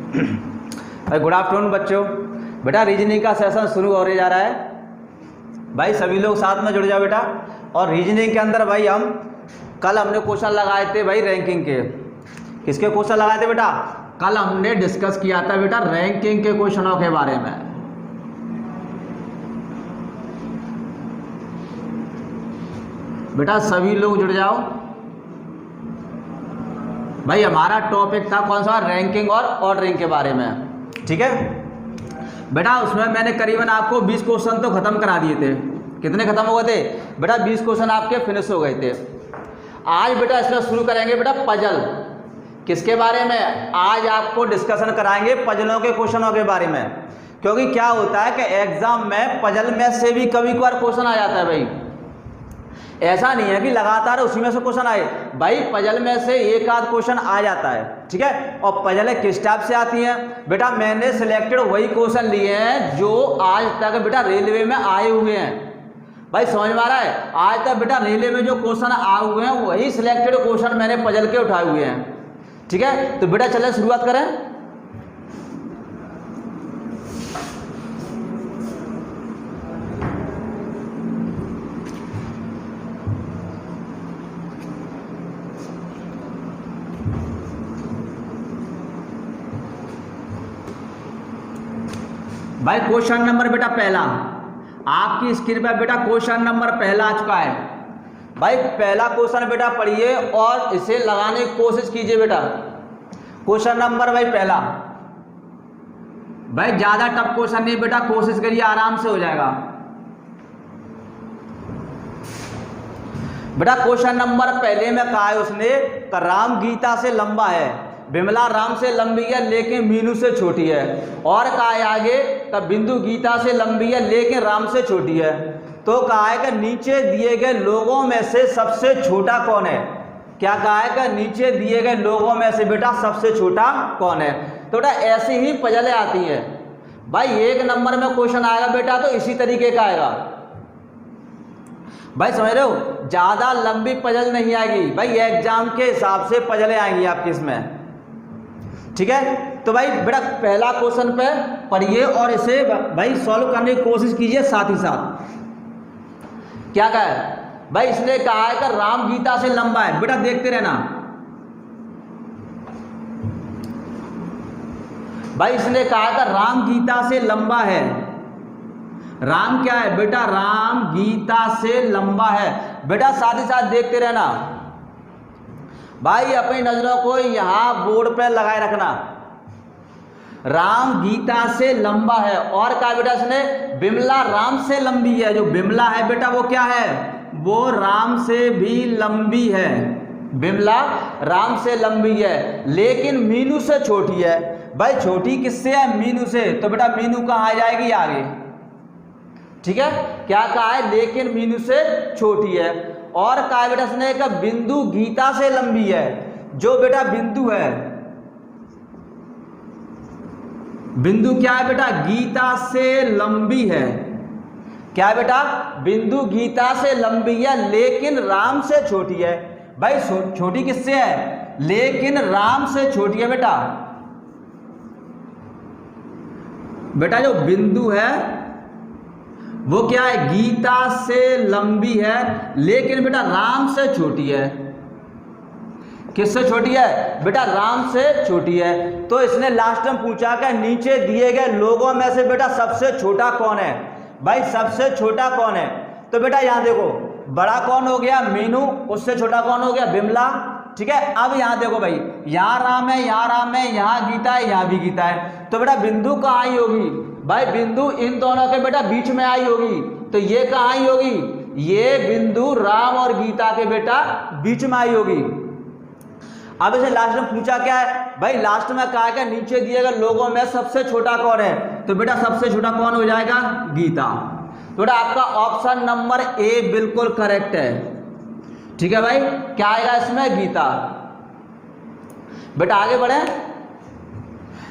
भाई good afternoon बच्चों। बेटा रीजनिंग का सेशन शुरू होने जा रहा है। भाई सभी लोग साथ में जुड़ जाओ बेटा। और रीजनिंग के अंदर भाई कल हमने क्वेश्चन लगाए थे भाई रैंकिंग के। किसके क्वेश्चन लगाए थे बेटा? कल हमने डिस्कस किया था बेटा रैंकिंग के क्वेश्चनों के बारे में। बेटा सभी लोग जुड़ जाओ। भाई हमारा टॉपिक था कौन सा? रैंकिंग और ऑर्डरिंग के बारे में। ठीक है बेटा, उसमें मैंने करीबन आपको 20 क्वेश्चन तो खत्म करा दिए थे। कितने खत्म हो गए थे बेटा? 20 क्वेश्चन आपके फिनिश हो गए थे। आज बेटा इसमें शुरू करेंगे बेटा पजल। किसके बारे में? आज आपको डिस्कशन कराएंगे पजलों के क्वेश्चनों के बारे में। क्योंकि क्या होता है कि एग्जाम में पजल में से भी कभी कभार क्वेश्चन आ जाता है भाई। ऐसा नहीं है कि लगातार उसी में से क्वेश्चन आए भाई, पजल में से एक आध क्वेश्चन आ जाता है। ठीक है, और पजलें किस टाइप से आती हैं बेटा? मैंने सिलेक्टेड वही क्वेश्चन लिए हैं जो आज तक बेटा रेलवे में आए हुए हैं। भाई समझ में आ रहा है? आज तक बेटा रेलवे में जो क्वेश्चन आए हुए हैं वही सिलेक्टेड क्वेश्चन मैंने पजल के उठाए हुए हैं। ठीक है, तो बेटा चले शुरुआत करें। भाई क्वेश्चन नंबर बेटा पहला आपकी स्क्रीन पर बेटा क्वेश्चन नंबर पहला आ चुका है। भाई पहला क्वेश्चन बेटा पढ़िए और इसे लगाने की कोशिश कीजिए बेटा। क्वेश्चन नंबर भाई पहला। भाई ज्यादा टफ क्वेश्चन नहीं बेटा, कोशिश करिए आराम से हो जाएगा। बेटा क्वेश्चन नंबर पहले में कहा है उसने कि राम गीता से लंबा है, विमला राम से लंबी है लेकिन मीनू से छोटी है। और कहा है आगे कि बिंदु गीता से लंबी है लेकिन राम से छोटी है। तो कहा है कि नीचे दिए गए लोगों में से सबसे छोटा कौन है? क्या कहा है कि नीचे दिए गए लोगों में से बेटा सबसे छोटा कौन है? तो बेटा ऐसी ही पजलें आती हैं भाई। एक नंबर में क्वेश्चन आएगा बेटा तो इसी तरीके का आएगा भाई, समझ रहे हो? ज्यादा लंबी पजल नहीं आएगी भाई, एग्जाम के हिसाब से पजलें आएंगी आपकी इसमें। ठीक है, तो भाई बेटा पहला क्वेश्चन पे पढ़िए और इसे भाई सॉल्व करने की कोशिश कीजिए साथ ही साथ। क्या कहा है भाई? इसने कहा है कि राम गीता से लंबा है। बेटा देखते रहना भाई, इसने कहा है कि राम गीता से लंबा है। राम क्या है बेटा? राम गीता से लंबा है। बेटा साथ ही साथ देखते रहना भाई, अपनी नजरों को यहां बोर्ड पे लगाए रखना। राम गीता से लंबा है और कहा बेटा इसने विमला राम से लंबी है। जो विमला है बेटा वो क्या है? वो राम से भी लंबी है। विमला राम से लंबी है लेकिन मीनू से छोटी है। भाई छोटी किससे है? मीनू से। तो बेटा मीनू कहाँ आ जाएगी? आगे। ठीक है, क्या कहा है? लेकिन मीनू से छोटी है। और कहा बेटा इसने का बिंदु गीता से लंबी है। जो बेटा बिंदु है, बिंदु क्या है बेटा? गीता से लंबी है। क्या बेटा? बिंदु गीता से लंबी है लेकिन राम से छोटी है। भाई छोटी किससे है? लेकिन राम से छोटी है बेटा। बेटा जो बिंदु है वो क्या है? गीता से लंबी है लेकिन बेटा राम से छोटी है। किससे छोटी है बेटा? राम से छोटी है। तो इसने लास्ट में पूछा कि नीचे दिए गए लोगों में से बेटा सबसे छोटा कौन है? भाई सबसे छोटा कौन है? तो बेटा यहां देखो, बड़ा कौन हो गया? मीनू। उससे छोटा कौन हो गया? विमला। ठीक है, अब यहां देखो भाई, यहां राम है, यहां राम है, यहां गीता है, यहां भी गीता है। तो बेटा बिंदु कहाँ आई होगी? भाई बिंदु इन दोनों के बेटा बीच में आई होगी। तो ये कहाँ आई होगी? ये बिंदु राम और गीता के बेटा बीच में आई होगी। अब इसे लास्ट में पूछा क्या है? भाई लास्ट में कहा कि नीचे दिए गए लोगों में सबसे छोटा कौन है? तो बेटा सबसे छोटा कौन हो जाएगा? गीता। तो बेटा आपका ऑप्शन नंबर ए बिल्कुल करेक्ट है। ठीक है भाई, क्या आएगा इसमें? गीता। बेटा आगे बढ़े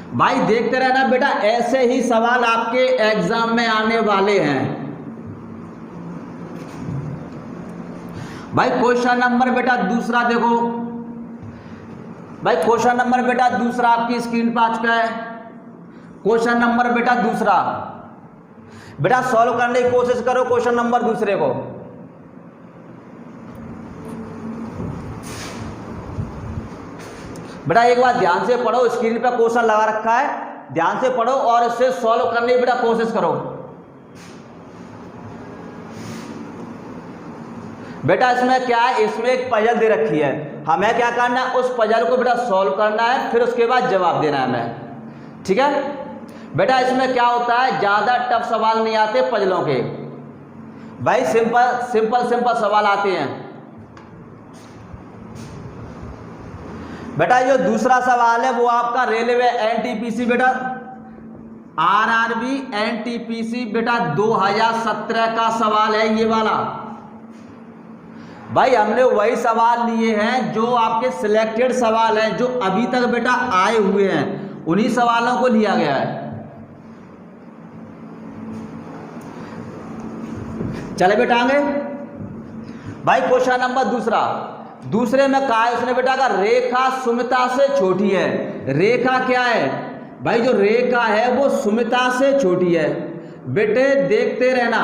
भाई, देखते रहना बेटा, ऐसे ही सवाल आपके एग्जाम में आने वाले हैं। भाई क्वेश्चन नंबर बेटा दूसरा देखो, भाई क्वेश्चन नंबर बेटा दूसरा आपकी स्क्रीन पर आ चुका है। क्वेश्चन नंबर बेटा दूसरा, बेटा सॉल्व करने की कोशिश करो क्वेश्चन नंबर दूसरे को। बेटा एक बार ध्यान से पढ़ो, स्क्रीन पर क्वेश्चन लगा रखा है, ध्यान से पढ़ो और इसे सॉल्व करने की बेटा कोशिश करो। बेटा इसमें क्या है, इसमें एक पजल दे रखी है, हमें क्या करना है, उस पजल को बेटा सॉल्व करना है, फिर उसके बाद जवाब देना है हमें। ठीक है बेटा, इसमें क्या होता है, ज्यादा टफ सवाल नहीं आते पजलों के, भाई सिंपल सवाल आते हैं। बेटा जो दूसरा सवाल है वो आपका रेलवे एनटीपीसी बेटा, आरआरबी एनटीपीसी बेटा 2017 का सवाल है ये वाला। भाई हमने वही सवाल लिए हैं जो आपके सिलेक्टेड सवाल हैं, जो अभी तक बेटा आए हुए हैं, उन्हीं सवालों को लिया गया है। चले बेटा आगे। भाई क्वेश्चन नंबर दूसरा, दूसरे में कहा है उसने बेटा का रेखा सुमिता से छोटी है। रेखा क्या है भाई, जो रेखा है वो सुमिता से छोटी है। बेटे देखते रहना,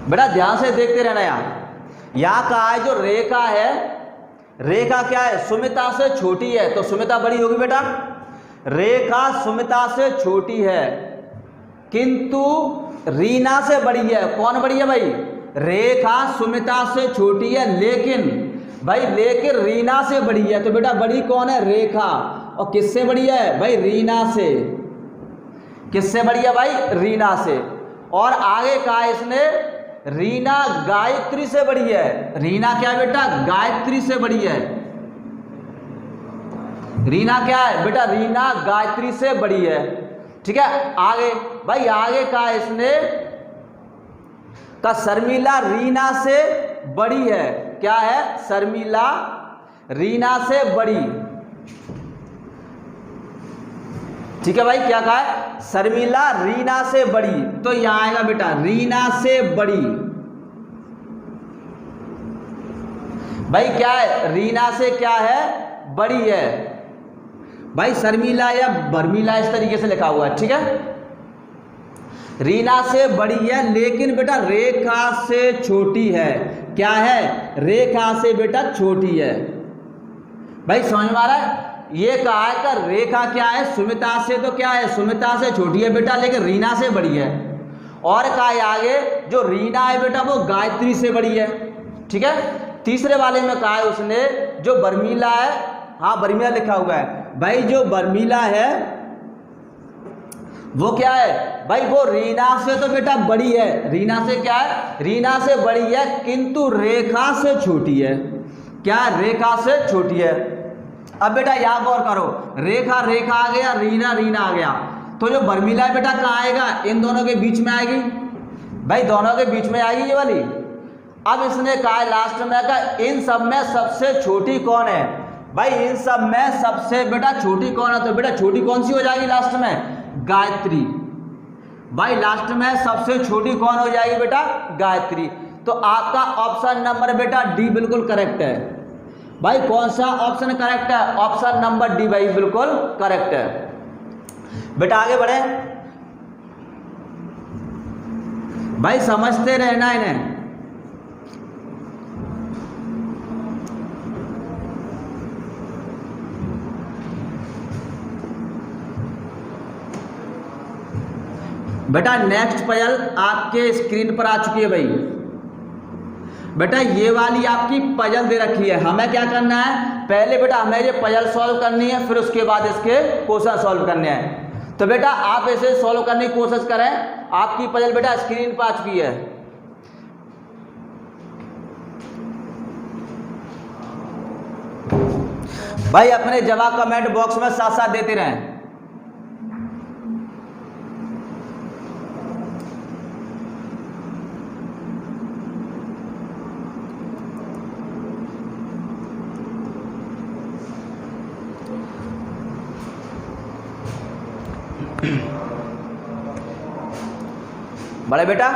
बेटा ध्यान से देखते रहना। यहां कहा है जो रेखा है, रेखा क्या है, सुमिता से छोटी है, तो सुमिता बड़ी होगी बेटा। रेखा सुमिता से छोटी है किंतु रीना से बड़ी है। कौन बड़ी है भाई, रेखा सुमिता से छोटी है लेकिन रीना से बड़ी है। तो बेटा बड़ी कौन है, रेखा, और किससे बड़ी है भाई, रीना से। किससे बड़ी है भाई, रीना से। और आगे कहा इसने रीना गायत्री से बड़ी है। रीना क्या है बेटा, गायत्री से बड़ी है। रीना क्या है बेटा, रीना गायत्री से बड़ी है। ठीक है आगे भाई, आगे कहा इसने का शर्मिला रीना से बड़ी है। क्या है, शर्मिला रीना से बड़ी। ठीक है भाई, क्या कहा है, शर्मिला रीना से बड़ी। तो यहां आएगा बेटा रीना से बड़ी। भाई क्या है, रीना से क्या है, बड़ी है। भाई शर्मिला या बर्मिला इस तरीके से लिखा हुआ है। ठीक है, रीना से बड़ी है लेकिन बेटा रेखा से छोटी है। क्या है, रेखा से बेटा छोटी है। भाई समझ में आ रहा है, ये कहा है कि रेखा क्या है, सुमिता से तो क्या है, सुमिता से छोटी है बेटा, लेकिन रीना से बड़ी है। और कहा है आगे जो रीना है बेटा वो गायत्री से बड़ी है। ठीक है, तीसरे वाले में कहा है उसने जो बर्मिला है, हाँ बर्मिला लिखा हुआ है भाई, जो बर्मिला है वो क्या है भाई, वो रीना से तो बेटा बड़ी है। रीना से क्या है, रीना से बड़ी है किंतु रेखा से छोटी है। क्या, रेखा से छोटी है। अब बेटा यहां गौर करो, रेखा रेखा आ गया, रीना रीना आ गया, तो जो बर्मिला है बेटा कहाँ आएगा, इन दोनों के बीच में आएगी। भाई दोनों के बीच में आएगी ये वाली। अब इसने कहा है लास्ट में का इन सब में सबसे छोटी कौन है। भाई इन सब में सबसे बेटा छोटी कौन है, तो बेटा छोटी कौन सी हो जाएगी लास्ट में, गायत्री। भाई लास्ट में सबसे छोटी कौन हो जाएगी बेटा, गायत्री। तो आपका ऑप्शन नंबर बेटा डी बिल्कुल करेक्ट है। भाई कौन सा ऑप्शन करेक्ट है, ऑप्शन नंबर डी भाई बिल्कुल करेक्ट है। बेटा आगे बढ़े, भाई समझते रहना इन्हें। बेटा नेक्स्ट पजल आपके स्क्रीन पर आ चुकी है। भाई बेटा ये वाली आपकी पजल दे रखी है, हमें क्या करना है, पहले बेटा हमें ये पजल सॉल्व करनी है, फिर उसके बाद इसके क्वेश्चन सॉल्व करने हैं। तो बेटा आप इसे सॉल्व करने की कोशिश करें। आपकी पजल बेटा स्क्रीन पर आ चुकी है। भाई अपने जवाब कमेंट बॉक्स में साथ साथ देते रहें। बड़े बेटा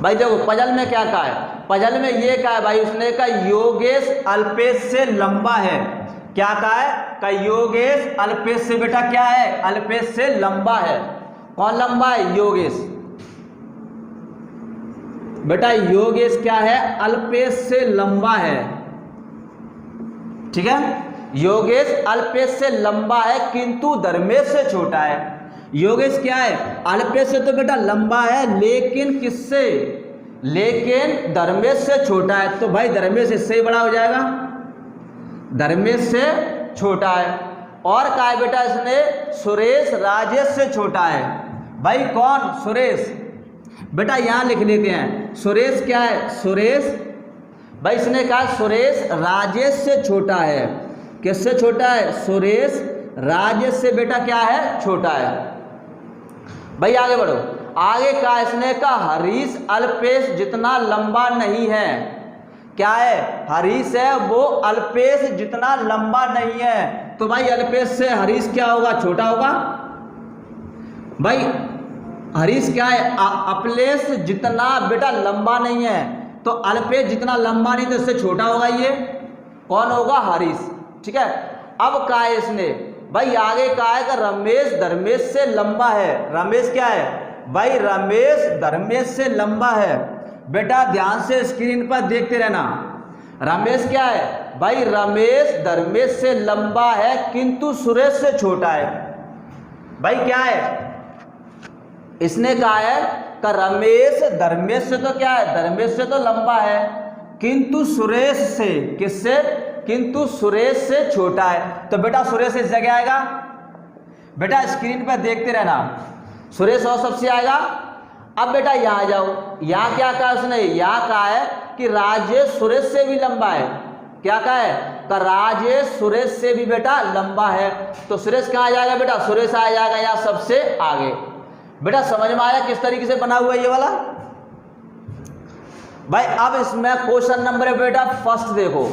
भाई देखो पजल में क्या कहा है, पजल में ये कहा है भाई, उसने कहा योगेश अल्पेश से लंबा है। क्या कहा है? का योगेश अल्पेश से बेटा क्या है? अल्पेश से लंबा है। कौन लंबा है? योगेश। बेटा योगेश क्या है? अल्पेश से लंबा है। ठीक है, योगेश अल्पेश से लंबा है किंतु धर्मेश से छोटा है। योगेश क्या है? अल्पेश से तो बेटा लंबा है, लेकिन किससे? लेकिन धर्मेश से छोटा है। तो भाई धर्मेश इससे ही बड़ा हो जाएगा, धर्मेश से छोटा है। और कहा है बेटा इसने सुरेश राजेश से छोटा है। भाई कौन? सुरेश। बेटा यहां लिख लेते हैं, सुरेश क्या है? सुरेश, भाई इसने कहा सुरेश राजेश से छोटा है। किससे छोटा है? सुरेश राजेश से बेटा क्या है? छोटा है। भाई आगे बढ़ो। आगे कहा इसने कहा हरीश अल्पेश जितना लंबा नहीं है। क्या है? हरीश है वो अल्पेश जितना लंबा नहीं है। तो भाई अल्पेश से हरीश क्या होगा? छोटा होगा। भाई हरीश क्या है? अल्पेश जितना बेटा लंबा नहीं है, तो अल्पेश जितना लंबा नहीं तो इससे छोटा होगा। ये कौन होगा? हरीश। ठीक है, अब कहा है इसने भाई आगे कहा है कि रमेश धर्मेश से लंबा है। रमेश क्या है? भाई रमेश धर्मेश से लंबा है। बेटा ध्यान से स्क्रीन पर देखते रहना। रमेश क्या है? भाई रमेश धर्मेश से लंबा है किंतु सुरेश से छोटा है। भाई क्या है? इसने कहा है कि रमेश धर्मेश से तो क्या है? धर्मेश से तो लंबा है, किंतु सुरेश से, किससे? किंतु सुरेश से छोटा है। तो बेटा सुरेश इस जगह आएगा। बेटा स्क्रीन पर देखते रहना, सुरेश और सबसे आएगा। अब बेटा यहाँ जाओ, यहाँ क्या कहा उसने? यहाँ कहा है कि राजेश सुरेश से भी लंबा है। क्या कहा है? कि राजेश सुरेश से भी बेटा लंबा है। तो सुरेश कहाँ आ जाएगा बेटा? सुरेश आ जाएगा यहाँ सबसे आगे। बेटा समझ में आया किस तरीके से बना हुआ है ये वाला? भाई अब इसमें क्वेश्चन नंबर है बेटा फर्स्ट। देखो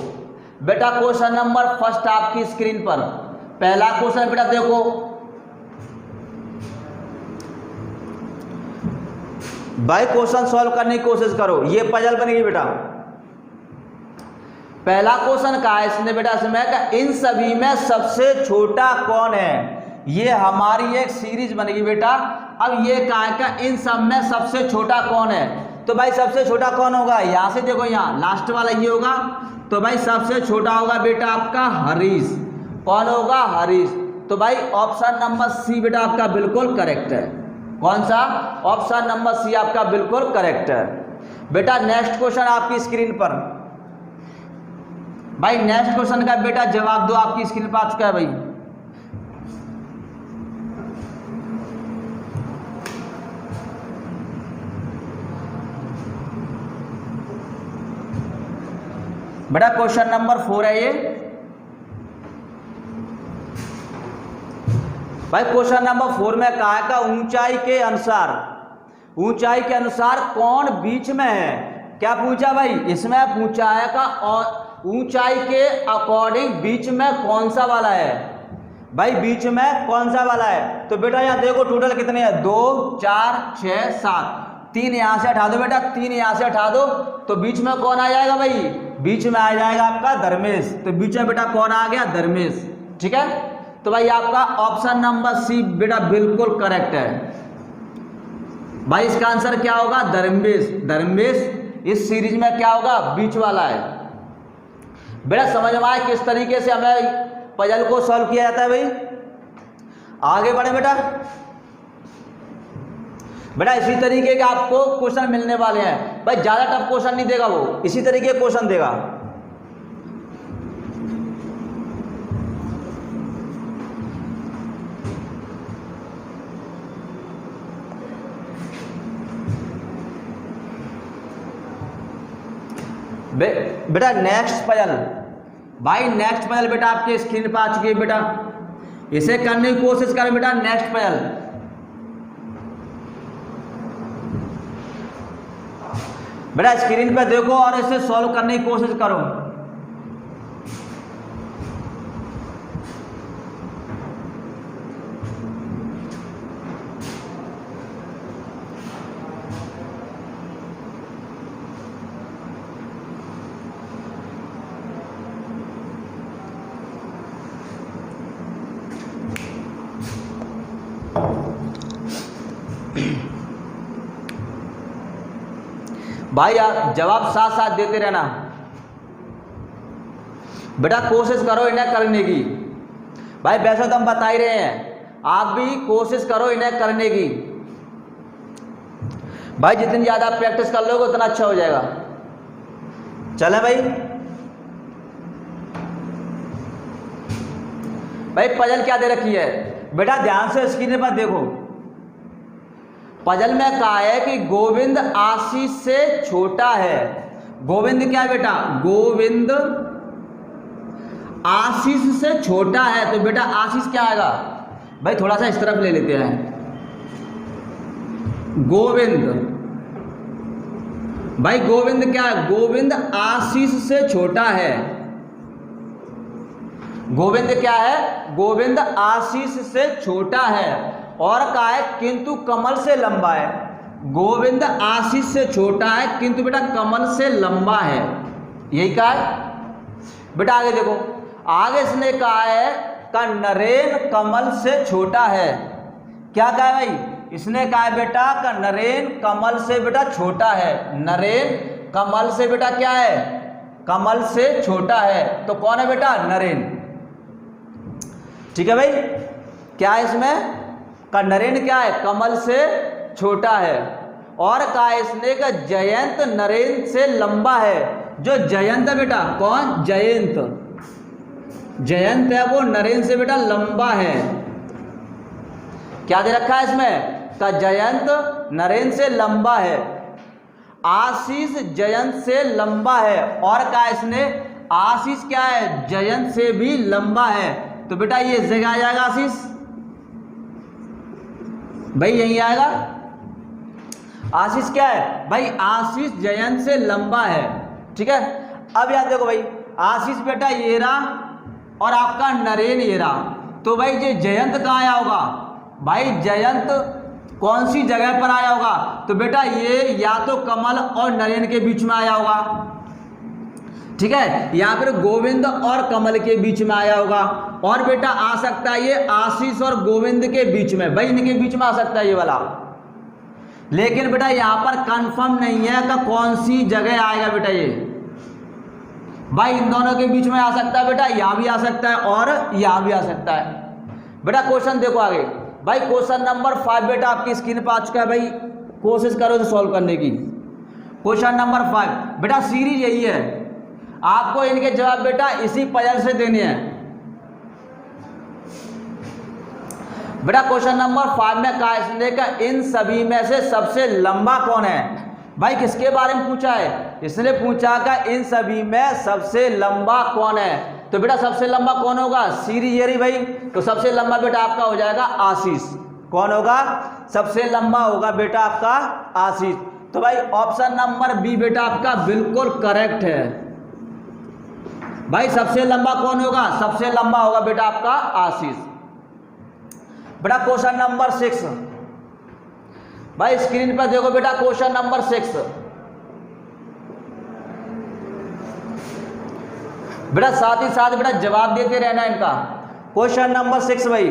बेटा क्वेश्चन नंबर फर्स्ट आपकी स्क्रीन पर पहला क्वेश्चन बेटा देखो। भाई क्वेश्चन सॉल्व करने की कोशिश करो, ये पजल बनेगी बेटा। पहला क्वेश्चन कहा है इसने बेटा इसमें का इन सभी में सबसे छोटा कौन है? ये हमारी एक सीरीज बनेगी बेटा। अब ये कहा है का इन सब में सबसे छोटा कौन है? तो भाई सबसे छोटा कौन होगा? यहां से देखो, यहाँ लास्ट वाला ये होगा। तो भाई सबसे छोटा होगा बेटा आपका हरीश। कौन होगा? हरीश। तो भाई ऑप्शन नंबर सी बेटा आपका बिल्कुल करेक्ट है। कौन सा? ऑप्शन नंबर सी आपका बिल्कुल करेक्ट है। बेटा नेक्स्ट क्वेश्चन आपकी स्क्रीन पर। भाई नेक्स्ट क्वेश्चन का बेटा जवाब दो, आपकी स्क्रीन पर आ चुका है भाई। बेटा क्वेश्चन नंबर 4 है ये। भाई क्वेश्चन नंबर 4 में कहा है का ऊंचाई के अनुसार, ऊंचाई के अनुसार कौन बीच में है? क्या पूछा भाई? इसमें पूछा है का ऊंचाई के अकॉर्डिंग बीच में कौन सा वाला है? भाई बीच में कौन सा वाला है? तो बेटा यहाँ देखो टोटल कितने हैं? 2 4 6 7। 3 यहाँ से हटा दो बेटा, 3 यहाँ से हटा दो, तो बीच में कौन आ जाएगा भाई? बीच में आ जाएगा आपका धर्मेश। तो बीच में बेटा कौन आ गया? धर्मेश। ठीक है, तो भाई आपका ऑप्शन नंबर सी बेटा बिल्कुल करेक्ट है। भाई इसका आंसर क्या होगा? धर्मेश। धर्मेश इस सीरीज में क्या होगा? बीच वाला है। बेटा समझ में आया किस तरीके से हमें पजल को सॉल्व किया जाता है भाई? आगे बढ़े बेटा। बेटा इसी तरीके के आपको क्वेश्चन मिलने वाले हैं भाई, ज्यादा टफ क्वेश्चन नहीं देगा वो, इसी तरीके के क्वेश्चन देगा। बेटा नेक्स्ट पजल, भाई नेक्स्ट पजल बेटा आपके स्क्रीन पर आ चुकी है बेटा, इसे करने की कोशिश करें बेटा। नेक्स्ट पजल बेटा स्क्रीन पे देखो और इसे सॉल्व करने की कोशिश करो। भाई आप जवाब साथ साथ देते रहना बेटा, कोशिश करो इन्हें करने की। भाई वैसे तो हम बता ही रहे हैं, आप भी कोशिश करो इन्हें करने की। भाई जितनी ज्यादा प्रैक्टिस कर लोगे उतना अच्छा हो जाएगा। चले भाई, भाई पजल क्या दे रखी है बेटा, ध्यान से स्क्रीन पर देखो। पजल में कहा है कि गोविंद आशीष से छोटा है। गोविंद क्या है बेटा, गोविंद आशीष से छोटा है, तो बेटा आशीष क्या आएगा भाई, थोड़ा सा इस तरफ ले लेते हैं। गोविंद, भाई गोविंद क्या है, गोविंद आशीष से छोटा है। गोविंद क्या है, गोविंद आशीष से छोटा है। और कहा है किंतु कमल से लंबा है। गोविंद आशीष से छोटा है किंतु बेटा कमल से लंबा है, यही कहा है बेटा। आगे देखो, आगे इसने कहा है का नरेन कमल से छोटा है। क्या कहा है भाई, इसने कहा है बेटा का नरेन कमल से बेटा छोटा है। नरेन कमल से बेटा क्या है, कमल से छोटा है, तो कौन है बेटा, नरेन। ठीक है भाई, क्या है इसमें का नरेन क्या है, कमल से छोटा है। और कहा इसने का जयंत नरेन से लंबा है। जो जयंत है बेटा, कौन, जयंत, जयंत है वो नरेन से बेटा लंबा है। क्या दे रखा है इसमें का जयंत नरेन से लंबा है। आशीष जयंत से लंबा है। और कहा इसने आशीष क्या है, जयंत से भी लंबा है, तो बेटा ये जगह आ जाएगा आशीष, भाई यही आएगा। आशीष क्या है भाई, आशीष जयंत से लंबा है। ठीक है, अब याद देखो भाई, आशीष बेटा ये रहा और आपका नरेन ये रहा, तो भाई ये जयंत कहाँ आया होगा भाई, जयंत कौन सी जगह पर आया होगा, तो बेटा ये या तो कमल और नरेन के बीच में आया होगा, ठीक है, या फिर गोविंद और कमल के बीच में आया होगा। और बेटा आ सकता है ये आशीष और गोविंद के बीच में, भाई इनके बीच में आ सकता है ये वाला, लेकिन बेटा यहाँ पर कंफर्म नहीं है कि कौन सी जगह आएगा बेटा ये, भाई इन दोनों के बीच में आ सकता है बेटा, यहाँ भी आ सकता है और यहाँ भी आ सकता है। बेटा क्वेश्चन देखो आगे, भाई क्वेश्चन नंबर 5 बेटा आपकी स्क्रीन पर आ चुका है, भाई कोशिश करो तो सॉल्व करने की। क्वेश्चन नंबर 5 बेटा सीरीज यही है, आपको इनके जवाब बेटा इसी पजल से देने हैं। बेटा क्वेश्चन नंबर 5 में कहा इसने का इन सभी में से सबसे लंबा कौन है। भाई किसके बारे में पूछा है, इसने पूछा का इन सभी में सबसे लंबा कौन है, तो बेटा सबसे लंबा कौन होगा, सीरीज भाई, तो सबसे लंबा बेटा आपका हो जाएगा आशीष। कौन होगा, सबसे लंबा होगा बेटा आपका आशीष। तो भाई ऑप्शन नंबर बी बेटा आपका बिल्कुल करेक्ट है। भाई सबसे लंबा कौन होगा, सबसे लंबा होगा बेटा आपका आशीष। बेटा क्वेश्चन नंबर 6, भाई स्क्रीन पर देखो बेटा क्वेश्चन नंबर 6। बेटा साथ ही साथ बेटा जवाब देते रहना इनका। क्वेश्चन नंबर 6 भाई,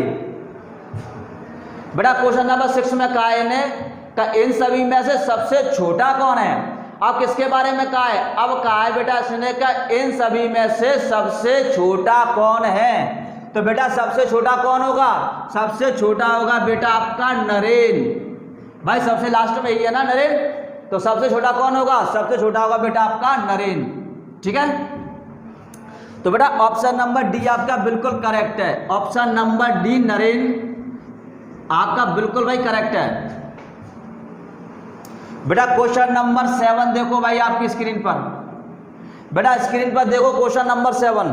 बेटा क्वेश्चन नंबर 6 में कहा है इन्हें इन सभी में से सबसे छोटा कौन है। अब किसके बारे में कहा है, अब कहा है बेटा इसने का इन सभी में से सबसे छोटा कौन है, तो बेटा सबसे छोटा कौन होगा, सबसे छोटा होगा बेटा आपका नरेन। भाई सबसे लास्ट में यही है ना नरेन, तो सबसे छोटा कौन होगा, सबसे छोटा होगा बेटा आपका नरेन। ठीक है, तो बेटा ऑप्शन नंबर डी आपका बिल्कुल करेक्ट है। ऑप्शन नंबर डी नरेन आपका बिल्कुल भाई करेक्ट है। बेटा क्वेश्चन नंबर 7 देखो भाई आपकी स्क्रीन पर, बेटा स्क्रीन पर देखो क्वेश्चन नंबर 7।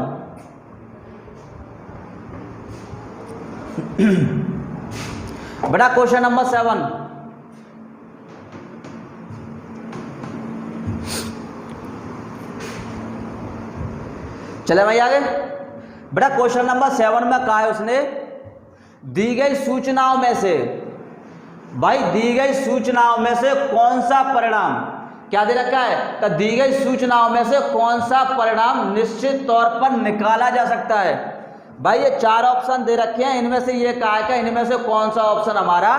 बेटा क्वेश्चन नंबर 7, चले भाई आगे। बेटा क्वेश्चन नंबर 7 में कहा है उसने दी गई सूचनाओं में से, भाई दी गई सूचनाओं में से कौन सा परिणाम, क्या दे रखा है, तो दी गई सूचनाओं में से कौन सा परिणाम निश्चित तौर पर निकाला जा सकता है। भाई ये 4 ऑप्शन दे रखे हैं, इनमें से ये कहा है कि इनमें से कौन सा ऑप्शन हमारा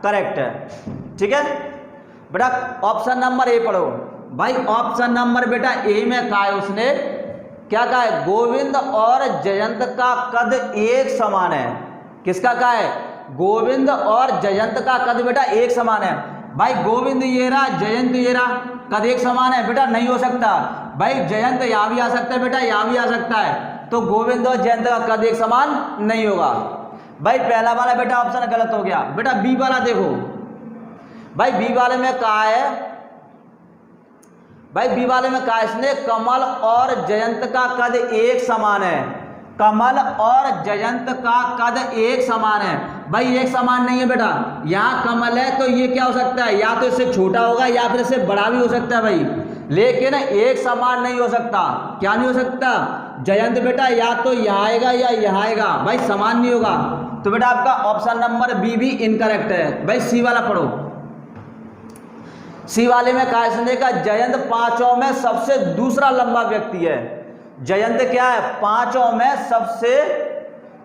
करेक्ट है। ठीक है बेटा ऑप्शन नंबर ए पढ़ो, भाई ऑप्शन नंबर बेटा ए में कहा है, उसने क्या कहा है, गोविंद और जयंत का कद एक समान है। किसका कहा है, गोविंद और जयंत का कद बेटा एक समान है। भाई गोविंद ये रहा, जयंत ये रहा, कद एक समान है बेटा, नहीं हो सकता। भाई जयंत यहाँ भी आ सकता है बेटा, यहाँ भी आ सकता है, तो गोविंद और जयंत का कद एक समान नहीं होगा। भाई पहला वाला बेटा ऑप्शन गलत हो गया। बेटा बी वाला देखो, भाई बी वाले में कहा है, भाई बी वाले में कहा है इसने, कमल और जयंत का कद एक समान है। कमल और जयंत का कद एक समान है। भाई एक समान नहीं है बेटा, यहाँ कमल है तो ये क्या हो सकता है, या तो इससे छोटा होगा या फिर इससे बड़ा भी हो सकता है भाई, लेकिन एक समान नहीं हो सकता। क्या नहीं हो सकता, जयंत बेटा या तो यहाँ आएगा या यहाँ आएगा, भाई समान नहीं होगा। तो बेटा आपका ऑप्शन नंबर बी भी इनकरेक्ट है। भाई सी वाला पढ़ो, सी वाले में कहा इसने का जयंत पांचों में सबसे दूसरा लंबा व्यक्ति है। जयंत क्या है, पांचों में सबसे,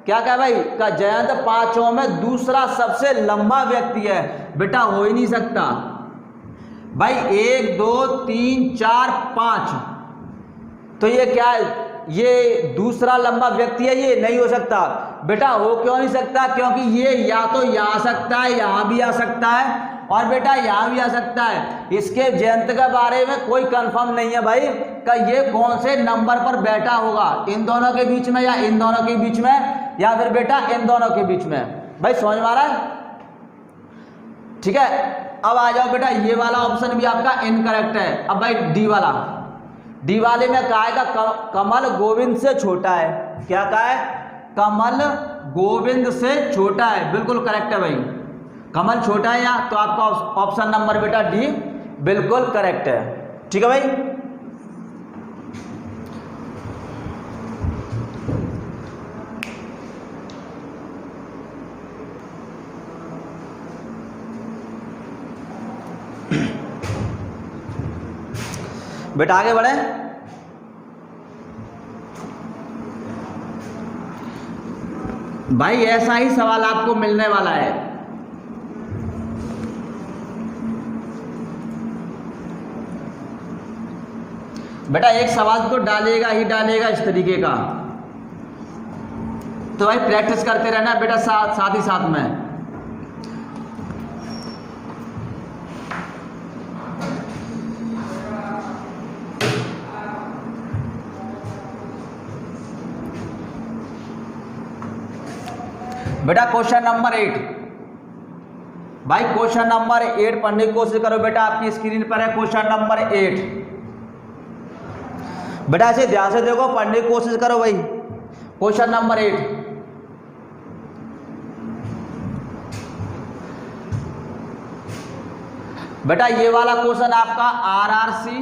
क्या कहा भाई का, जयंत पांचों में दूसरा सबसे लंबा व्यक्ति है। बेटा हो ही नहीं सकता भाई, 1 2 3 4 5, तो ये क्या है, ये दूसरा लंबा व्यक्ति है, ये नहीं हो सकता। बेटा हो क्यों नहीं सकता, क्योंकि ये या तो यहाँ आ सकता है, यहाँ भी आ सकता है, और बेटा यहाँ भी आ सकता है। इसके जयंत के बारे में कोई कंफर्म नहीं है भाई कि ये कौन से नंबर पर बैठा होगा, इन दोनों के बीच में या इन दोनों के बीच में, या फिर बेटा इन दोनों के बीच में। भाई समझ में आ रहा है, ठीक है। अब आ जाओ बेटा, ये वाला ऑप्शन भी आपका इनकरेक्ट है। अब भाई डी वाला, डी वाले में कहा है कमल गोविंद से छोटा है। क्या कहा है, कमल गोविंद से छोटा है, बिल्कुल करेक्ट है भाई। कमल छोटा है यहाँ, तो आपका ऑप्शन नंबर बेटा डी बिल्कुल करेक्ट है, ठीक है भाई। बेटा आगे बढ़े, भाई ऐसा ही सवाल आपको मिलने वाला है। बेटा एक सवाल तो डालेगा ही डालेगा इस तरीके का, तो भाई प्रैक्टिस करते रहना बेटा, साथ ही साथ में। बेटा क्वेश्चन नंबर 8, भाई क्वेश्चन नंबर 8 पढ़ने की कोशिश करो बेटा, आपकी स्क्रीन पर है क्वेश्चन नंबर 8। बेटा ऐसे ध्यान से देखो, पढ़ने की कोशिश करो भाई। क्वेश्चन नंबर 8, बेटा ये वाला क्वेश्चन आपका आरआरसी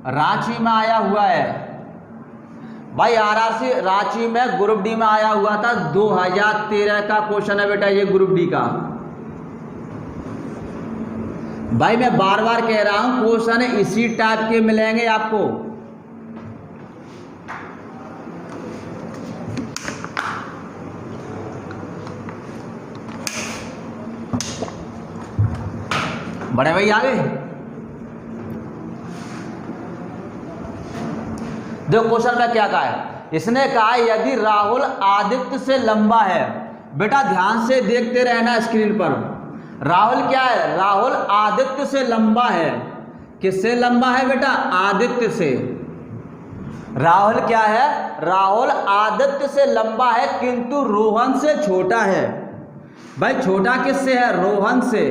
रांची में आया हुआ है। भाई आरआरसी रांची में ग्रुप डी में आया हुआ था, 2013 का क्वेश्चन है बेटा ये ग्रुप डी का। भाई मैं बार बार कह रहा हूं, क्वेश्चन इसी टाइप के मिलेंगे आपको। बड़े भाई आगे देखो क्वेश्चन में क्या कहा है, इसने कहा यदि राहुल आदित्य से लंबा है। बेटा ध्यान से देखते रहना स्क्रीन पर। राहुल क्या है, राहुल आदित्य से लंबा है। किससे लंबा है बेटा, आदित्य से। राहुल क्या है, राहुल आदित्य से लंबा है, किंतु रोहन से छोटा है। भाई छोटा किससे है, रोहन से।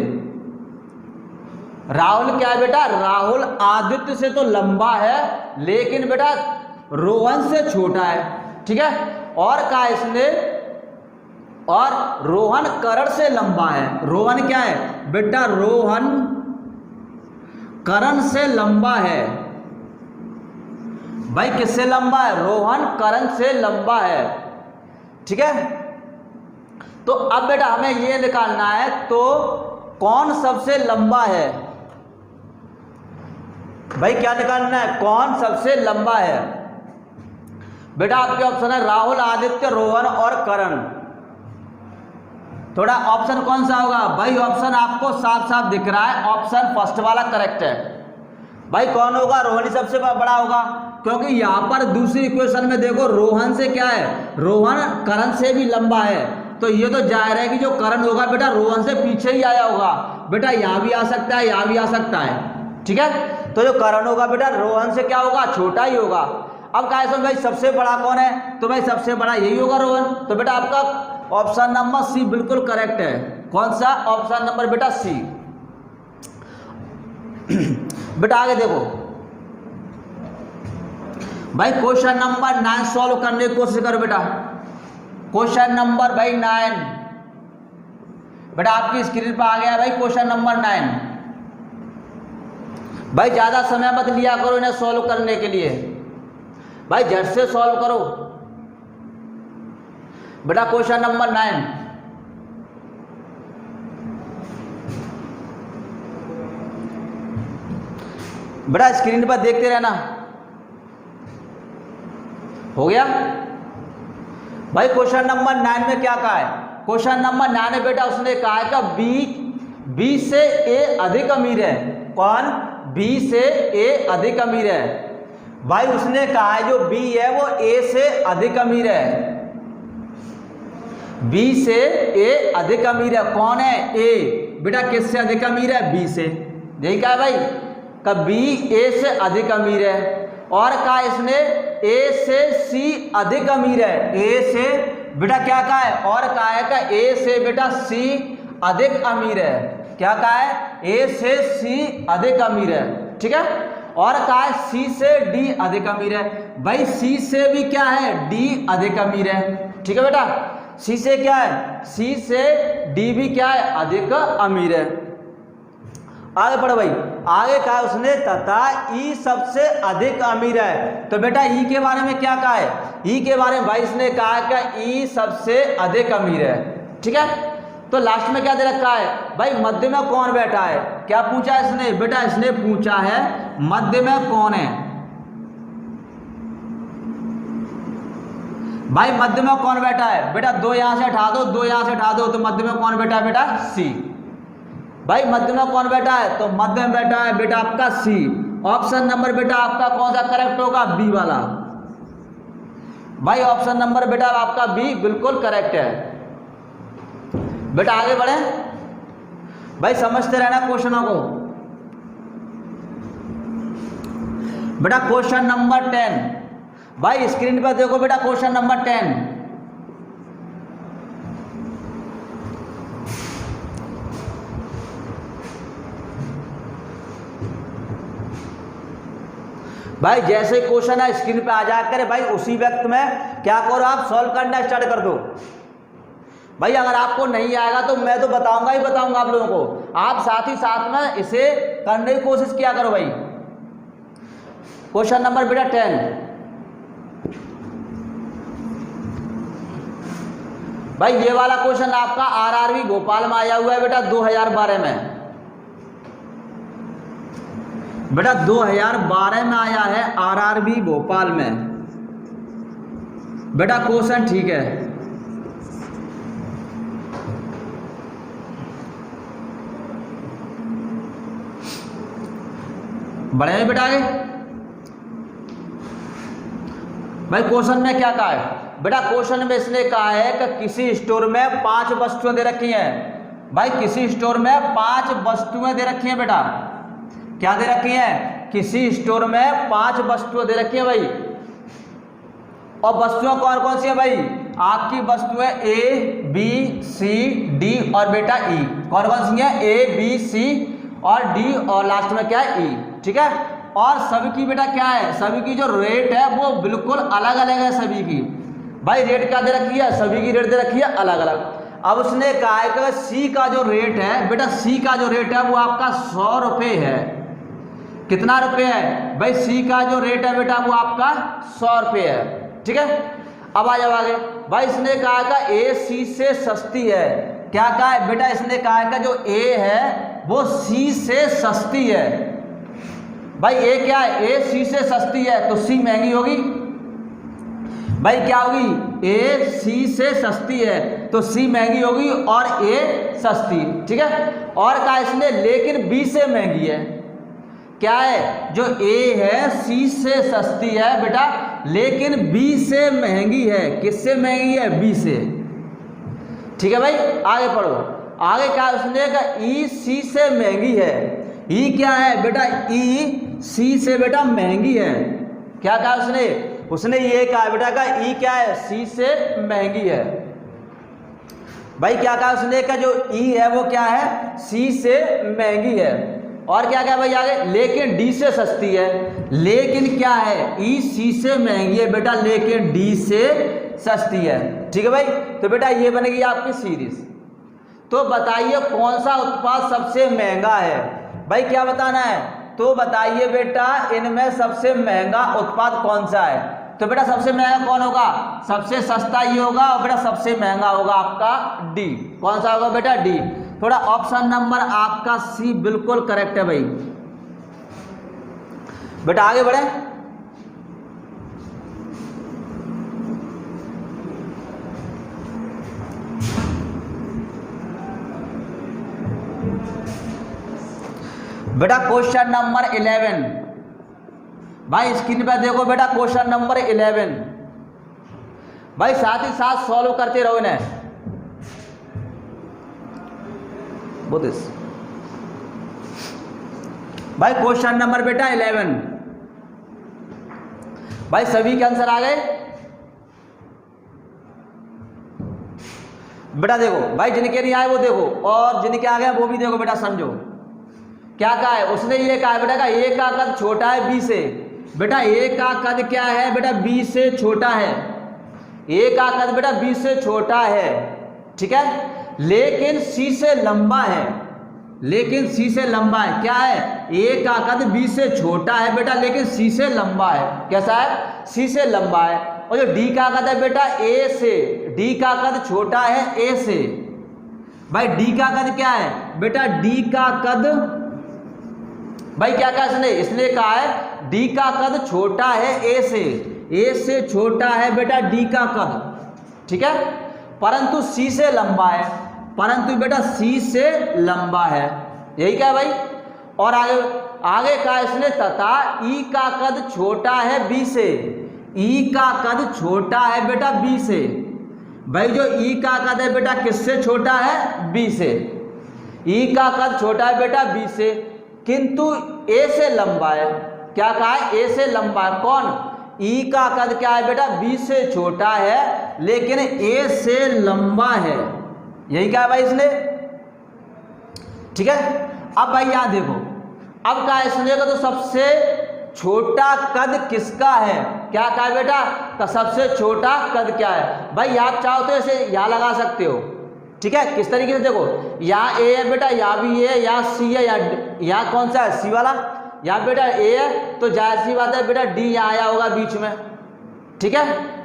राहुल क्या है बेटा, राहुल आदित्य से तो लंबा है, लेकिन बेटा रोहन से छोटा है, ठीक है। और कहा इसने, और रोहन करण से लंबा है। रोहन क्या है बेटा, रोहन करण से लंबा है। भाई किससे लंबा है, रोहन करण से लंबा है, ठीक है। तो अब बेटा हमें ये निकालना है, तो कौन सबसे लंबा है। भाई क्या निकालना है, कौन सबसे लंबा है। बेटा आपके ऑप्शन है राहुल, आदित्य, रोहन और करण। थोड़ा ऑप्शन कौन सा होगा भाई, ऑप्शन आपको साफ साफ दिख रहा है, ऑप्शन फर्स्ट वाला करेक्ट है। भाई कौन होगा? रोहन ही सबसे बड़ा होगा, क्योंकि यहाँ पर दूसरी इक्वेशन में देखो रोहन से क्या है, रोहन करण से भी लंबा है, तो ये तो जाहिर है कि जो करण होगा बेटा रोहन से पीछे ही आया होगा। बेटा यहाँ भी आ सकता है, यहाँ भी आ सकता है, ठीक है। तो जो करण होगा बेटा रोहन से क्या होगा, छोटा ही होगा। अब कहा है भाई सबसे बड़ा कौन है, तो भाई सबसे बड़ा यही होगा रोहन। तो बेटा आपका ऑप्शन नंबर सी बिल्कुल करेक्ट है। कौन सा? ऑप्शन नंबर बेटा सी। बेटा आगे देखो भाई, क्वेश्चन नंबर 9 सॉल्व करने की कोशिश करो बेटा। क्वेश्चन नंबर भाई 9 बेटा आपकी स्क्रीन पर आ गया है भाई, क्वेश्चन नंबर 9। भाई ज्यादा समय मत लिया करो इन्हें सॉल्व करने के लिए, भाई झट से सॉल्व करो बेटा। क्वेश्चन नंबर 9 बेटा स्क्रीन पर देखते रहना। हो गया भाई? क्वेश्चन नंबर 9 में क्या कहा है? क्वेश्चन नंबर 9 में बेटा उसने कहा है कि बी से ए अधिक अमीर है। कौन? बी से ए अधिक अमीर है। भाई उसने कहा है जो बी है वो ए से अधिक अमीर है, बी से ए अधिक अमीर है। कौन है? ए। बेटा किससे अधिक अमीर है? बी से। यही कहा है भाई, कब बी ए से अधिक अमीर है। और कहा इसने ए से सी अधिक अमीर है। ए से बेटा क्या कहा है? और कहा है कि ए से बेटा सी अधिक अमीर है। क्या कहा है? ए से सी अधिक अमीर है, ठीक है। और कहा है सी से डी अधिक अमीर है। भाई सी से भी क्या है? डी अधिक अमीर है, ठीक है बेटा। सी से क्या है? सी से डी भी क्या है? अधिक अमीर है। आगे पढ़ो भाई। आगे कहा उसने तथा ई सबसे अधिक अमीर है। तो बेटा ई के बारे में क्या कहा है? ई के बारे में भाई इसने कहा कि ई सबसे अधिक अमीर है, ठीक है। तो लास्ट में क्या दे रखा है भाई? मध्य में कौन बैठा है? क्या पूछा है इसने? बेटा इसने पूछा है मध्य में कौन है। भाई मध्य में कौन बैठा है? बेटा दो यहां से हटा दो, दो यहां से हटा दो, तो मध्य में कौन बैठा है बेटा? सी। भाई मध्य में कौन बैठा है? तो मध्य में बैठा है बेटा आपका सी। ऑप्शन नंबर बेटा आपका कौन सा करेक्ट होगा? बी वाला। भाई ऑप्शन नंबर बेटा आपका बी बिल्कुल करेक्ट है। बेटा आगे बढ़े भाई, समझते रहना क्वेश्चनों को। बेटा क्वेश्चन नंबर 10 भाई स्क्रीन पर देखो बेटा, क्वेश्चन नंबर 10। भाई जैसे क्वेश्चन है स्क्रीन पे आ जाकर भाई उसी वक्त में क्या करो, आप सॉल्व करना स्टार्ट कर दो। भाई अगर आपको नहीं आएगा तो मैं तो बताऊंगा ही बताऊंगा आप लोगों को, आप साथ ही साथ में इसे करने की कोशिश किया करो भाई। क्वेश्चन नंबर बेटा 10 भाई, ये वाला क्वेश्चन आपका आरआरबी भोपाल में आया हुआ है बेटा 2012 में। बेटा 2012 में आया है आरआरबी भोपाल में। बेटा क्वेश्चन ठीक है। बढ़े बेटा आगे भाई। क्वेश्चन में क्या कहा है बेटा? क्वेश्चन में इसने कहा है कि किसी स्टोर में 5 वस्तुएं दे रखी हैं। भाई किसी स्टोर में 5 वस्तुएं दे रखी हैं बेटा। क्या दे रखी हैं? किसी स्टोर में 5 वस्तुएं दे रखी हैं भाई। और वस्तुएं कौन कौन सी है भाई? आपकी वस्तुएं ए बी सी डी और बेटा ई। कौन कौन सी है? ए बी सी और डी और लास्ट में क्या है? ई, ठीक है। और सभी की बेटा क्या है? सभी की जो रेट है वो बिल्कुल अलग अलग है सभी की। भाई रेट क्या दे रखी है? सभी की रेट दे रखी है अलग अलग। अब उसने कहा है कि सी का जो रेट है बेटा, सी का जो रेट है वो आपका 100 रुपये है। कितना रुपये है भाई? सी का जो रेट है बेटा वो आपका 100 रुपये है, ठीक है। अब आ जाओ आगे। भाई इसने कहा कि ए सी से सस्ती है। क्या कहा है बेटा? इसने कहा है कि जो ए है वो सी से सस्ती है। भाई ए क्या है? ए सी से सस्ती है तो सी महंगी होगी। भाई क्या होगी? ए सी से सस्ती है तो सी महंगी होगी और ए सस्ती, ठीक है। और कहा इसने लेकिन बी से महंगी है। क्या है, जो ए है सी से सस्ती है बेटा, लेकिन बी से महंगी है। किससे महंगी है? बी से। ठीक है भाई, आगे पढ़ो। आगे क्या उसने कहा, ई सी से महंगी है। ई क्या है बेटा? ई सी से बेटा महंगी है। क्या कहा उसने ये कहा बेटा का ई क्या है? सी से महंगी है। भाई क्या कहा उसने का जो ई है वो क्या है? सी से महंगी है। और क्या क्या भाई आगे, लेकिन डी से सस्ती है। लेकिन क्या है? ई सी से महंगी है बेटा, लेकिन डी से सस्ती है। ठीक है भाई, तो बेटा ये बनेगी आपकी सीरीज। तो बताइए कौन सा उत्पाद सबसे महंगा है? भाई क्या बताना है? तो बताइए बेटा इनमें सबसे महंगा उत्पाद कौन सा है? तो बेटा सबसे महंगा कौन होगा? सबसे सस्ता ये होगा, और बेटा सबसे महंगा होगा आपका डी। कौन सा होगा बेटा? डी। थोड़ा ऑप्शन नंबर आपका सी बिल्कुल करेक्ट है भाई। बेटा आगे बढ़े। बेटा क्वेश्चन नंबर 11 भाई स्क्रीन पे देखो बेटा, क्वेश्चन नंबर 11 भाई साथ ही साथ सॉल्व करते रहो इन्हें। भाई क्वेश्चन नंबर बेटा 11 भाई सभी के आंसर आ गए बेटा। देखो भाई जिनके नहीं आए वो देखो, और जिनके आ गए वो भी देखो बेटा, समझो क्या कहा है उसने। ये कहा है बेटा का ए का कद छोटा है बी से। बेटा ए का कद क्या है बेटा? बी से छोटा है। ए का कद बेटा बी से छोटा है, ठीक है, लेकिन सी से लंबा है। लेकिन सी से लंबा है। क्या है? ए का कद बी से छोटा है बेटा, लेकिन सी से लंबा है। कैसा है? सी से लंबा है। और जो डी का कद है बेटा ए से, डी का कद छोटा है ए से। भाई डी का कद क्या है बेटा? डी का कद भाई क्या कहा इसने कहा है डी का कद छोटा है ए से छोटा है बेटा डी का कद, ठीक है, परंतु सी से लंबा है। परंतु बेटा सी से लंबा है, यही क्या है भाई। और आगे कहा इसने तथा ई का कद छोटा है बी से। ई का कद छोटा है बेटा बी से। भाई जो ई का कद है बेटा किससे छोटा है? बी से। ई का कद छोटा है बेटा बी से, किंतु ए से लंबा है। क्या कहा है? ए से लंबा है। कौन? ई का कद क्या है बेटा? बी से छोटा है, लेकिन ए से लंबा है। यही क्या है भाई इसने, ठीक है। अब भाई यहां देखो, अब कहा इसने तो सबसे छोटा कद किसका है? क्या कहा बेटा? तो सबसे छोटा कद क्या है? भाई आप चाहो तो ऐसे यहां लगा सकते हो, ठीक है। किस तरीके से देखो, यहाँ ए है बेटा, यहाँ भी ए है, यहाँ सी है, यहाँ कौन सा है? सी वाला। यहाँ बेटा ए है तो जाहिर सी बात है बेटा डी यहाँ आया होगा बीच में, ठीक है।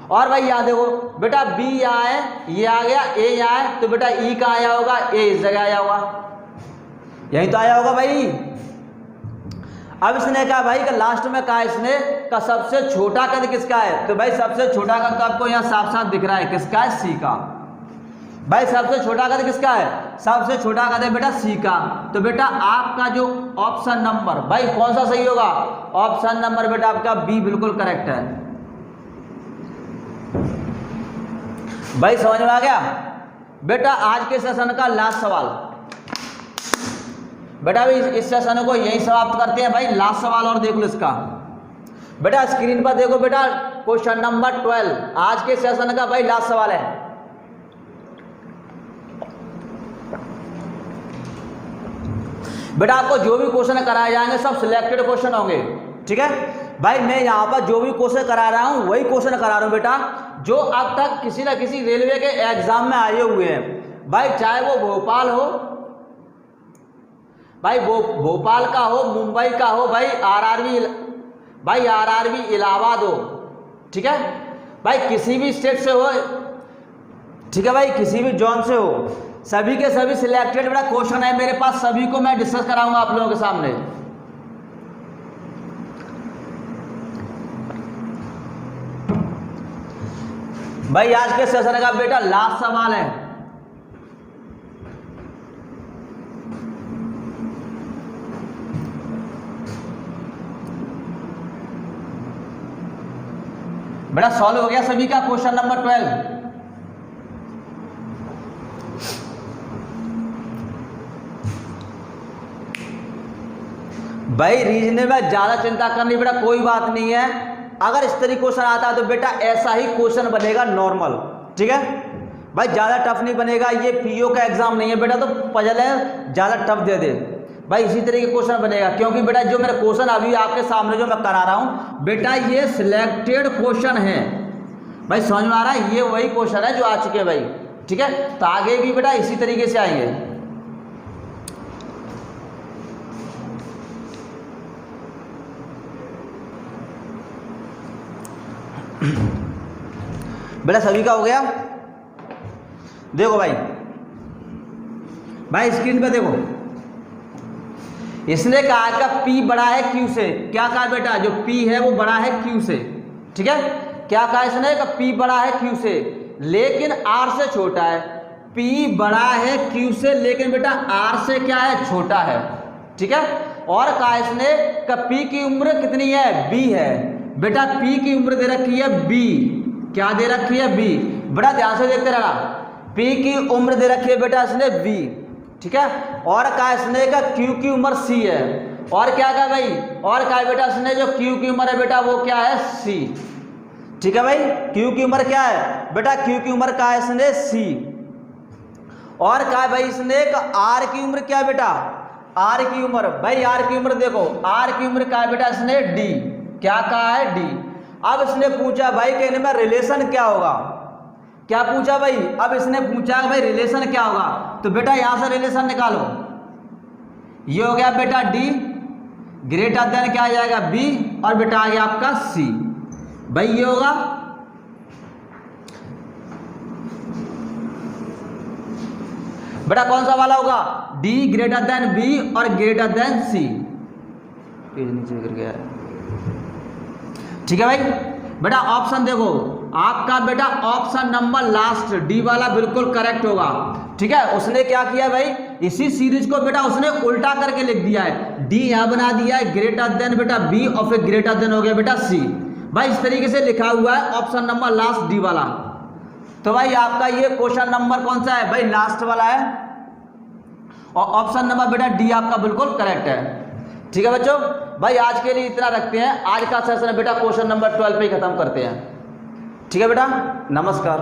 और भाई यहाँ देखो बेटा बी यहाँ है, ये आ गया, ए यहाँ है, तो बेटा ई का आया होगा, ए इस जगह आया होगा, यही तो आया होगा भाई। अब इसने कहा भाई का लास्ट में कहा इसने का सबसे छोटा कद किसका है? तो भाई सबसे छोटा कद तो आपको यहाँ साफ साफ दिख रहा है, किसका है? सी का। भाई सबसे छोटा कद किसका है? सबसे छोटा कद है बेटा सी का। तो बेटा आपका जो ऑप्शन नंबर भाई कौन सा सही होगा? ऑप्शन नंबर बेटा आपका बी बिल्कुल करेक्ट है। भाई समझ में आ गया? बेटा आज के सेशन का लास्ट सवाल, बेटा अभी इस सेशन को यही समाप्त करते हैं भाई। लास्ट सवाल और देख लो इसका, बेटा स्क्रीन पर देखो बेटा, क्वेश्चन नंबर 12 आज के सेशन का भाई लास्ट सवाल है। बेटा आपको जो भी क्वेश्चन कराए जाएंगे सब सिलेक्टेड क्वेश्चन होंगे, ठीक है भाई। मैं यहाँ पर जो भी क्वेश्चन करा रहा हूँ वही क्वेश्चन करा रहा हूँ बेटा, जो अब तक किसी न किसी रेलवे के एग्जाम में आए हुए हैं भाई, चाहे वो भोपाल हो भाई, भोपाल का हो, मुंबई का हो भाई, आरआरबी इलाहाबाद हो, ठीक है भाई, किसी भी स्टेट से हो, ठीक है भाई, किसी भी जोन से हो, सभी के सभी सिलेक्टेड बेटा क्वेश्चन है मेरे पास, सभी को मैं डिस्कस कराऊंगा आप लोगों के सामने। भाई आज के सेशन का बेटा लास्ट सवाल है, बेटा सॉल्व हो गया सभी का क्वेश्चन नंबर 12। भाई रीजनिंग में ज्यादा चिंता करनी बेटा कोई बात नहीं है। अगर इस तरीके क्वेश्चन आता है तो बेटा ऐसा ही क्वेश्चन बनेगा नॉर्मल, ठीक है भाई, ज्यादा टफ नहीं बनेगा। ये पीओ का एग्जाम नहीं है बेटा तो पजल है ज्यादा टफ दे दे भाई, इसी तरीके क्वेश्चन बनेगा। क्योंकि बेटा जो मेरा क्वेश्चन अभी आपके सामने जो मैं करा रहा हूं बेटा ये सिलेक्टेड क्वेश्चन है भाई, समझ में आ रहा है, ये वही क्वेश्चन है जो आ चुके हैं भाई, ठीक है। तो आगे भी बेटा इसी तरीके से आएंगे। बेटा सभी का हो गया। देखो भाई, भाई स्क्रीन पे देखो, इसने कहा का P बड़ा है Q से। क्या कहा बेटा, जो P है वो बड़ा है Q से, ठीक है। क्या कहा इसने का P बड़ा है Q से लेकिन R से छोटा है। P बड़ा है Q से लेकिन बेटा R से क्या है, छोटा है, ठीक है। और कहा इसने का P की उम्र कितनी है, B है। बेटा P की उम्र दे रखी है B, क्या दे रखी है, B। बड़ा ध्यान से देखते रहना, P की उम्र दे रखी है बेटा इसने B, ठीक है। और कहा इसने का Q की उम्र C है। और क्या कहा भाई, और कहा बेटा इसने जो Q की उम्र है बेटा वो क्या है, C, ठीक है भाई। Q की उम्र क्या है बेटा, Q की उम्र कहा इसने C। और कहा भाई इसने R की उम्र क्या है बेटा, R की उम्र, भाई R की उम्र देखो, R की उम्र कहा है बेटा इसने D, क्या कहा है, D। अब इसने पूछा भाई कहने में रिलेशन क्या होगा, क्या पूछा भाई, अब इसने पूछा भाई रिलेशन क्या होगा। तो बेटा यहां से रिलेशन निकालो, ये हो गया बेटा D ग्रेटर देन क्या आ जाएगा B, और बेटा आ गया आपका C। भाई ये होगा बेटा कौन सा वाला होगा, D ग्रेटर देन B और ग्रेटर देन C। पेज नीचे गिर गया है, ठीक है भाई। बेटा ऑप्शन देखो आपका बेटा ऑप्शन नंबर लास्ट D वाला बिल्कुल करेक्ट होगा, ठीक है। उसने क्या किया भाई, इसी सीरीज को बेटा उसने उल्टा करके लिख दिया है, D यहां बना दिया है ग्रेटर देन बेटा B और फिर ग्रेटर देन हो गया बेटा C। भाई इस तरीके से लिखा हुआ है ऑप्शन नंबर लास्ट D वाला। तो भाई आपका ये क्वेश्चन नंबर कौन सा है भाई, लास्ट वाला है, और ऑप्शन नंबर बेटा D आपका बिल्कुल करेक्ट है, ठीक है बच्चों। भाई आज के लिए इतना रखते हैं, आज का सेशन बेटा क्वेश्चन नंबर 12 पे ही खत्म करते हैं, ठीक है बेटा, नमस्कार।